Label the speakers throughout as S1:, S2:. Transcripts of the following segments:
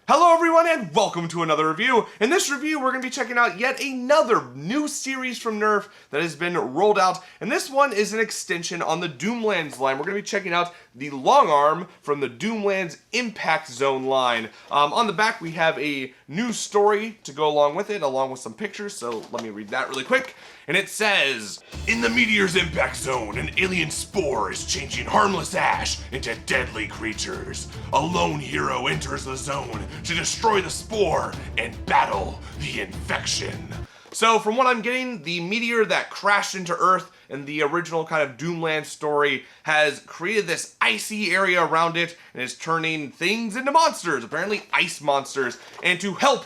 S1: Hello everyone and welcome to another review. In this review we're going to be checking out yet another new series from Nerf that has been rolled out, and this one is an extension on the Doomlands line. We're going to be checking out the Longarm from the Doomlands Impact Zone line. On the back we have a new story to go along with it, along with some pictures, so let me read that really quick. And it says, in the meteor's impact zone, an alien spore is changing harmless ash into deadly creatures. A lone hero enters the zone to destroy the spore and battle the infection. So from what I'm getting, the meteor that crashed into Earth in the original kind of Doomland story has created this icy area around it and is turning things into monsters, apparently ice monsters. And to help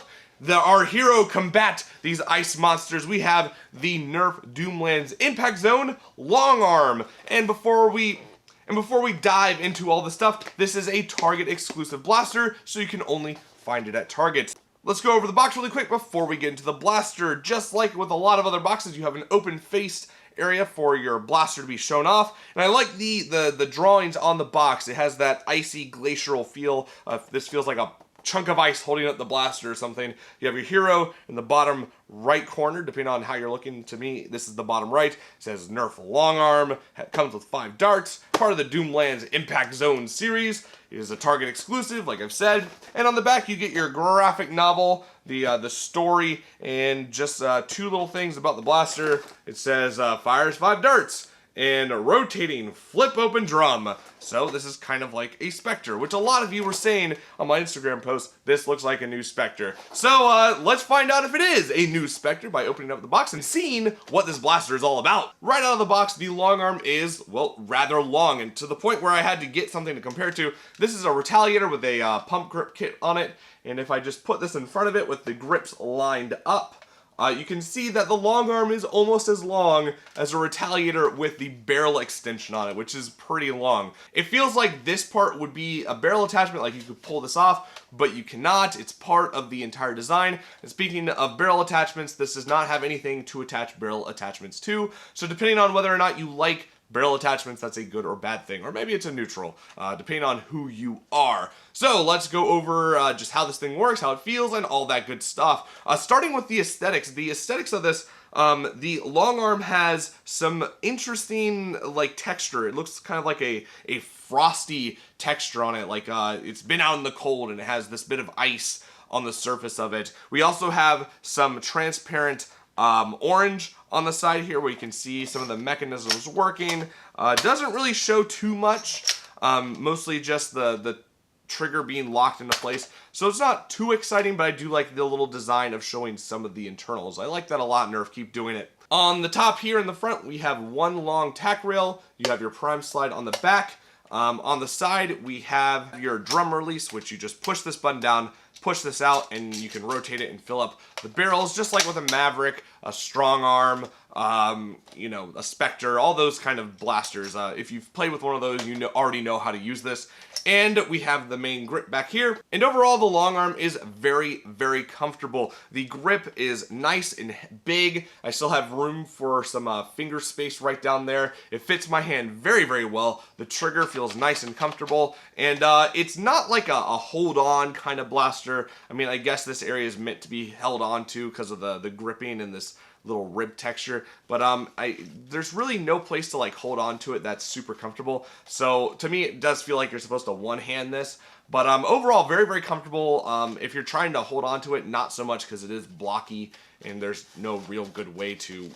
S1: our hero combat these ice monsters, we have the Nerf Doomlands Impact Zone Longarm. And before we dive into all the stuff, this is a Target exclusive blaster, so you can only find it at Target. Let's go over the box really quick before we get into the blaster. Just like with a lot of other boxes, you have an open-faced area for your blaster to be shown off, and I like the drawings on the box. It has that icy glacial feel. This feels like a chunk of ice holding up the blaster or something. You have your hero in the bottom right corner, depending on how you're looking. To me, this is the bottom right. It says Nerf Longarm. It comes with 5 darts. Part of the Doomlands Impact Zone series. It is a Target exclusive, like I've said. And on the back, you get your graphic novel, the story, and just 2 little things about the blaster. It says fires 5 darts and a rotating flip open drum. So this is kind of like a Spectre, which a lot of you were saying on my Instagram post, this looks like a new Spectre. So let's find out if it is a new Spectre by opening up the box and seeing what this blaster is all about. Right out of the box, the Longarm is, well, rather long, and to the point where I had to get something to compare to. This is a Retaliator with a pump grip kit on it, and if I just put this in front of it with the grips lined up, you can see that the Longarm is almost as long as a Retaliator with the barrel extension on it, which is pretty long. It feels like this part would be a barrel attachment, like you could pull this off, but you cannot. It's part of the entire design. And speaking of barrel attachments, this does not have anything to attach barrel attachments to, so depending on whether or not you like barrel attachments, that's a good or bad thing, or maybe it's a neutral, depending on who you are. So let's go over just how this thing works, how it feels, and all that good stuff. Starting with the aesthetics. The aesthetics of this, the Longarm has some interesting texture. It looks kind of like a frosty texture on it, like it's been out in the cold and it has this bit of ice on the surface of it. We also have some transparent orange on the side here where you can see some of the mechanisms working. Doesn't really show too much, mostly just the trigger being locked into place. So it's not too exciting, but I do like the little design of showing some of the internals. I like that a lot, Nerf. Keep doing it. On the top here in the front, we have one long tack rail. You have your prime slide on the back. On the side, we have your drum release, which you just push this button down, push this out, and you can rotate it and fill up the barrels, just like with a Maverick, a Strong Arm, a Spectre, all those kind of blasters. If you've played with one of those, you already know how to use this. And we have the main grip back here. And overall, the Longarm is very, very comfortable. The grip is nice and big. I still have room for some finger space right down there. It fits my hand very, very well. The trigger feels nice and comfortable. And it's not like a hold-on kind of blaster. I mean, I guess this area is meant to be held on to because of the gripping and this little rib texture, but there's really no place to hold on to it that's super comfortable. So to me, it does feel like you're supposed to one-hand this, but overall very, very comfortable. If you're trying to hold on to it, not so much, because it is blocky and there's no real good way to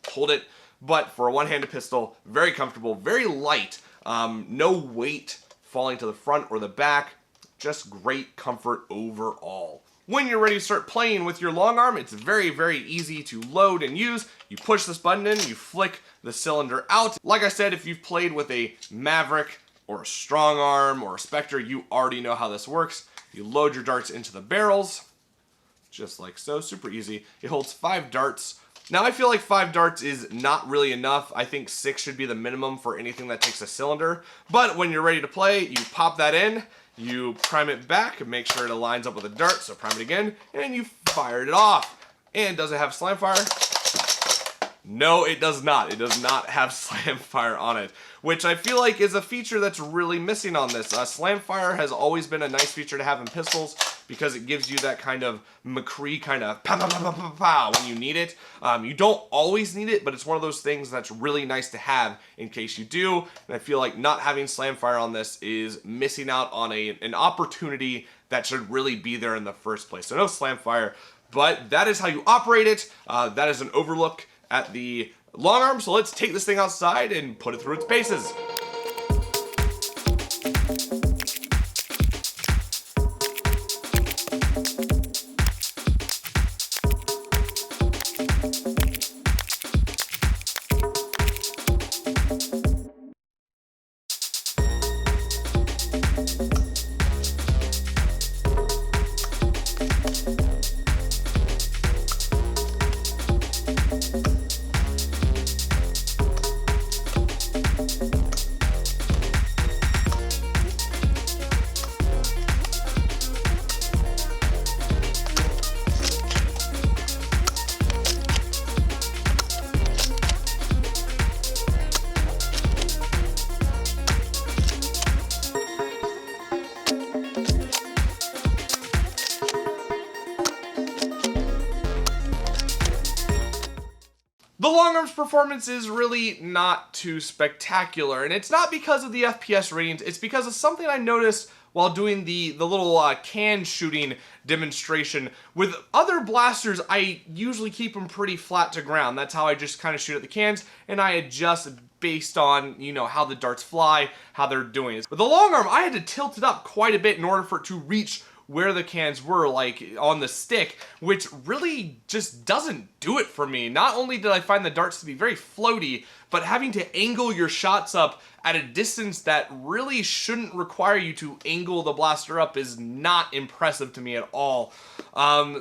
S1: hold it. But for a one-handed pistol, very comfortable, very light, no weight falling to the front or the back, just great comfort overall. When you're ready to start playing with your Longarm, it's very, very easy to load and use. You push this button in, you flick the cylinder out. Like I said, if you've played with a Maverick or a Strong Arm or a Spectre, you already know how this works. You load your darts into the barrels, just like so, super easy. It holds 5 darts. Now I feel like 5 darts is not really enough. I think 6 should be the minimum for anything that takes a cylinder. But when you're ready to play, you pop that in, you prime it back and make sure it aligns up with the dart, so prime it again, and you fired it off. And does it have slam fire? No, it does not. It does not have slam fire on it, which I feel like is a feature that's really missing on this. Slam fire has always been a nice feature to have in pistols, because it gives you that kind of McCree kind of pow, pow, pow, pow, pow, pow when you need it. You don't always need it, but it's one of those things that's really nice to have in case you do. And I feel like not having Slamfire on this is missing out on an opportunity that should really be there in the first place. So no Slamfire, but that is how you operate it. That is an overlook at the Longarm. So let's take this thing outside and put it through its paces. The Longarm's performance is really not too spectacular, and it's not because of the FPS ratings, it's because of something I noticed while doing the little can shooting demonstration. With other blasters, I usually keep them pretty flat to ground. That's how I just kind of shoot at the cans, and I adjust based on, you know, how the darts fly, how they're doing. With the Longarm, I had to tilt it up quite a bit in order for it to reach where the cans were, like on the stick, which really just doesn't do it for me. Not only did I find the darts to be very floaty, but having to angle your shots up at a distance that really shouldn't require you to angle the blaster up is not impressive to me at all.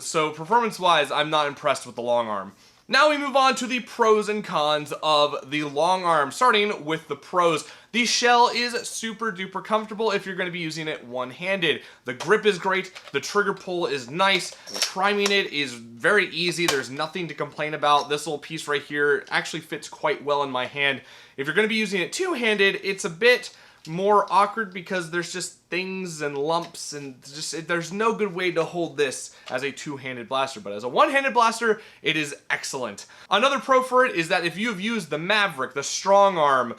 S1: So performance-wise, I'm not impressed with the Longarm. Now we move on to the pros and cons of the Longarm, starting with the pros. The shell is super duper comfortable if you're going to be using it one-handed. The grip is great, the trigger pull is nice, priming it is very easy, there's nothing to complain about. This little piece right here actually fits quite well in my hand. If you're going to be using it two-handed, it's a bit more awkward because there's just things and lumps and there's no good way to hold this as a two-handed blaster, but as a one-handed blaster, it is excellent. Another pro for it is that if you've used the Maverick, the Strongarm,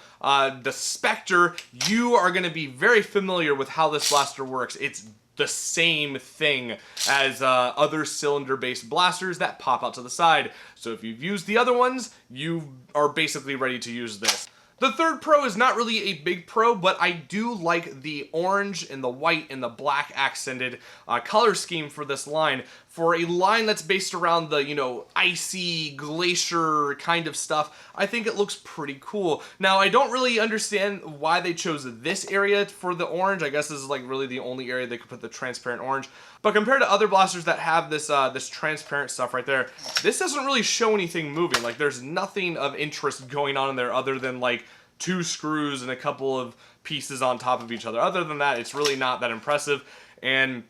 S1: the Spectre, you are going to be very familiar with how this blaster works. It's the same thing as other cylinder-based blasters that pop out to the side. So if you've used the other ones, you are basically ready to use this. The third pro is not really a big pro, but I do like the orange and the white and the black accented color scheme for this line. For a line that's based around the, you know, icy, glacier kind of stuff, I think it looks pretty cool. Now, I don't really understand why they chose this area for the orange. I guess this is like really the only area they could put the transparent orange. But compared to other blasters that have this this transparent stuff right there, this doesn't really show anything moving. Like, there's nothing of interest going on in there other than like 2 screws and a couple of pieces on top of each other. Other than that, it's really not that impressive, and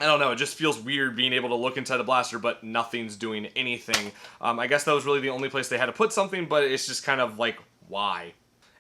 S1: I don't know, it just feels weird being able to look inside a blaster, but nothing's doing anything. I guess that was really the only place they had to put something, but it's just kind of like, why?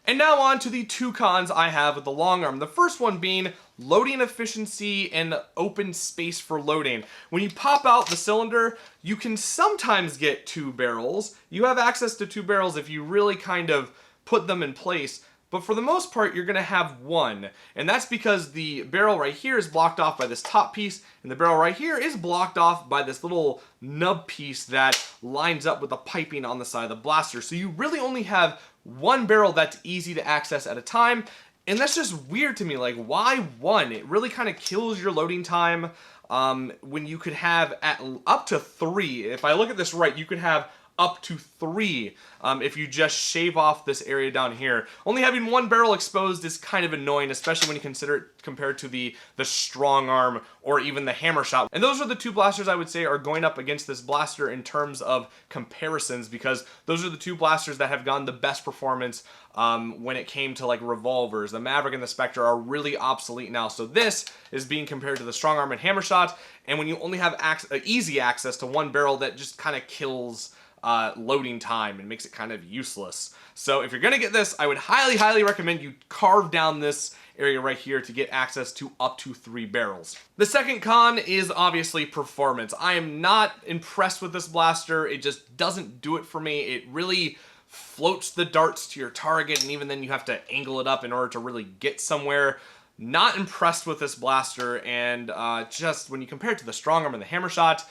S1: And now on to the 2 cons I have with the Longarm. The first one being loading efficiency and open space for loading. When you pop out the cylinder, you can sometimes get 2 barrels. You have access to 2 barrels if you really kind of put them in place, but for the most part you're gonna have 1, and that's because the barrel right here is blocked off by this top piece, and the barrel right here is blocked off by this little nub piece that lines up with the piping on the side of the blaster. So you really only have 1 barrel that's easy to access at a time, and that's just weird to me. Like, why 1? It really kind of kills your loading time when you could have up to 3. If I look at this right, you could have up to 3 if you just shave off this area down here. Only having 1 barrel exposed is kind of annoying, especially when you consider it compared to the Strongarm or even the Hammer Shot. And those are the 2 blasters I would say are going up against this blaster in terms of comparisons, because those are the 2 blasters that have gotten the best performance when it came to like revolvers. The Maverick and the Spectre are really obsolete now, so this is being compared to the Strongarm and Hammer Shot, and when you only have easy access to 1 barrel, that just kind of kills loading time and makes it kind of useless. So if you're gonna get this, I would highly recommend you carve down this area right here to get access to up to 3 barrels. The second con is obviously performance. I am not impressed with this blaster. It just doesn't do it for me. It really floats the darts to your target, and even then you have to angle it up in order to really get somewhere. Not impressed with this blaster, and just when you compare it to the strong arm and the hammer shot,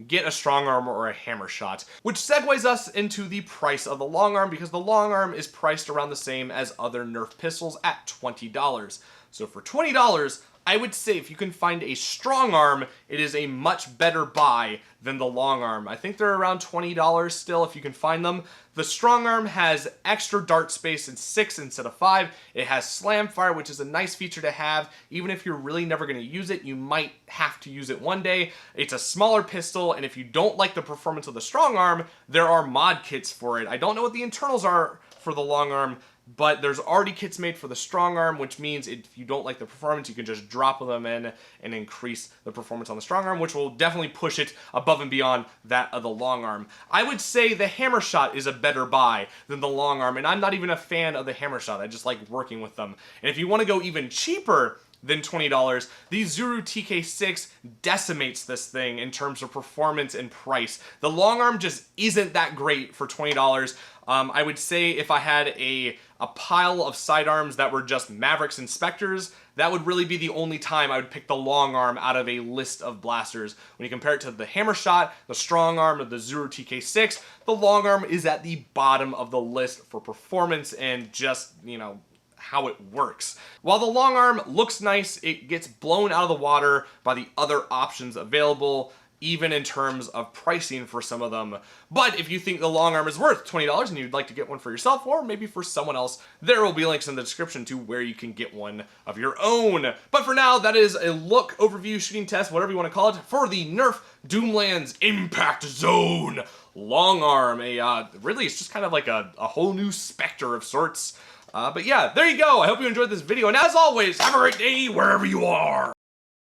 S1: get a strong arm or a hammer shot. Which segues us into the price of the long arm, because the long arm is priced around the same as other Nerf pistols at $20. So for $20, I would say if you can find a strong arm, it is a much better buy than the long arm. I think they're around $20 still if you can find them. The strong arm has extra dart space in 6 instead of 5. It has slam fire, which is a nice feature to have. Even if you're really never going to use it, you might have to use it one day. It's a smaller pistol, and if you don't like the performance of the strong arm, there are mod kits for it. I don't know what the internals are for the long arm, but there's already kits made for the strong arm, which means if you don't like the performance, you can just drop them in and increase the performance on the strong arm, which will definitely push it above and beyond that of the long arm. I would say the hammer shot is a better buy than the long arm, and I'm not even a fan of the hammer shot. I just like working with them. And if you want to go even cheaper than $20, the Zuru TK6 decimates this thing in terms of performance and price. The long arm just isn't that great for $20. I would say if I had a pile of sidearms that were just Mavericks and Spectres, that would really be the only time I would pick the long arm out of a list of blasters. When you compare it to the hammer shot, the strong arm, or the Zuru TK6, the long arm is at the bottom of the list for performance and just, you know, how it works. While the long arm looks nice, it gets blown out of the water by the other options available, even in terms of pricing for some of them. But if you think the long arm is worth $20 and you'd like to get one for yourself or maybe for someone else, there will be links in the description to where you can get one of your own. But for now, that is a look, overview, shooting test, whatever you want to call it, for the Nerf Doomlands Impact Zone long arm. Really, it's just kind of like a whole new specter of sorts. But yeah, there you go. I hope you enjoyed this video, and as always, have a great day wherever you are.